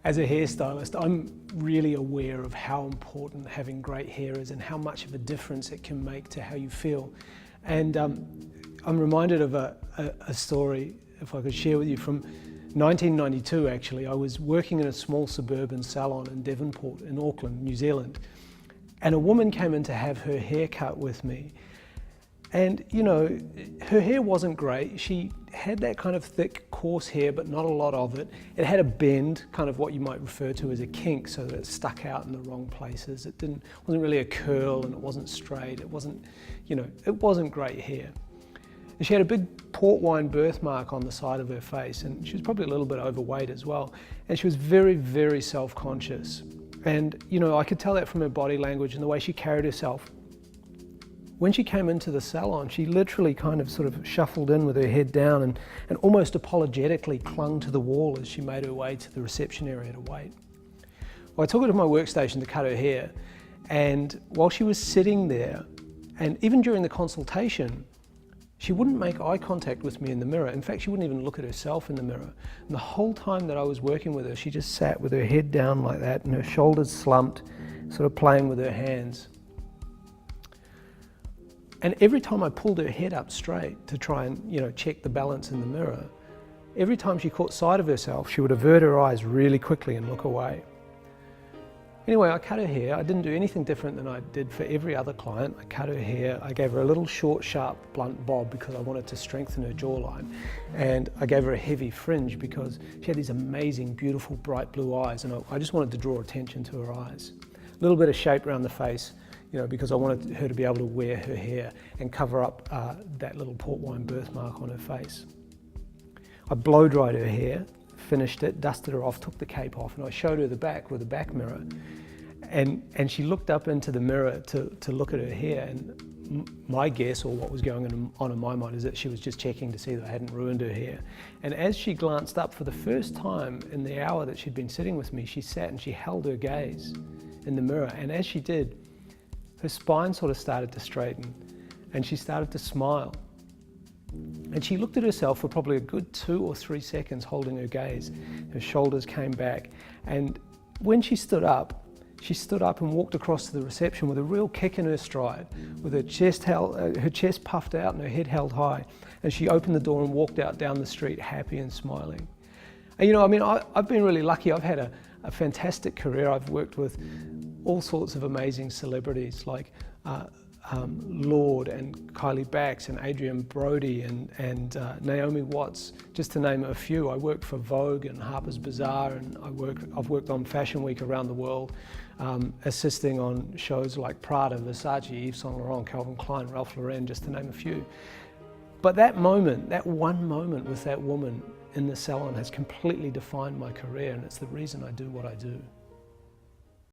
As a hairstylist, I'm really aware of how important having great hair is and how much of a difference it can make to how you feel. And I'm reminded of a story, if I could share with you, from 1992 actually. I was working in a small suburban salon in Devonport in Auckland, New Zealand. And a woman came in to have her hair cut with me. And you know, her hair wasn't great. She had that kind of thick, coarse hair, but not a lot of it. It had a bend, kind of what you might refer to as a kink, so that it stuck out in the wrong places. It wasn't really a curl, and it wasn't straight. It wasn't, you know, it wasn't great hair. And she had a big port wine birthmark on the side of her face, and she was probably a little bit overweight as well. And she was very, very self-conscious. And you know, I could tell that from her body language and the way she carried herself. When she came into the salon, she literally kind of sort of shuffled in with her head down and almost apologetically clung to the wall as she made her way to the reception area to wait. Well, I took her to my workstation to cut her hair, and while she was sitting there, and even during the consultation, she wouldn't make eye contact with me in the mirror. In fact, she wouldn't even look at herself in the mirror. And the whole time that I was working with her, she just sat with her head down like that and her shoulders slumped, sort of playing with her hands. And every time I pulled her head up straight to try and, you know, check the balance in the mirror, every time she caught sight of herself, she would avert her eyes really quickly and look away. Anyway, I cut her hair. I didn't do anything different than I did for every other client. I cut her hair. I gave her a little short, sharp, blunt bob because I wanted to strengthen her jawline. And I gave her a heavy fringe because she had these amazing, beautiful, bright blue eyes, and I just wanted to draw attention to her eyes. A little bit of shape around the face, you know, because I wanted her to be able to wear her hair and cover up that little port wine birthmark on her face. I blow dried her hair, finished it, dusted her off, took the cape off, and I showed her the back with a back mirror. And she looked up into the mirror to look at her hair, and my guess, or what was going on in my mind, is that she was just checking to see that I hadn't ruined her hair. And as she glanced up for the first time in the hour that she'd been sitting with me, she sat and she held her gaze in the mirror, and as she did, her spine sort of started to straighten and she started to smile. And she looked at herself for probably a good 2 or 3 seconds holding her gaze. Her shoulders came back, and when she stood up and walked across to the reception with a real kick in her stride, with her chest puffed out and her head held high. And she opened the door and walked out down the street happy and smiling. And you know, I mean, I've been really lucky. I've had a fantastic career. I've worked with all sorts of amazing celebrities like Lorde and Kylie Bax and Adrian Brody and Naomi Watts, just to name a few. I worked for Vogue and Harper's Bazaar, and I've worked on Fashion Week around the world, assisting on shows like Prada, Versace, Yves, Laurent, Calvin Klein, Ralph Lauren, just to name a few. But that moment, that one moment with that woman in the salon has completely defined my career, and it's the reason I do what I do.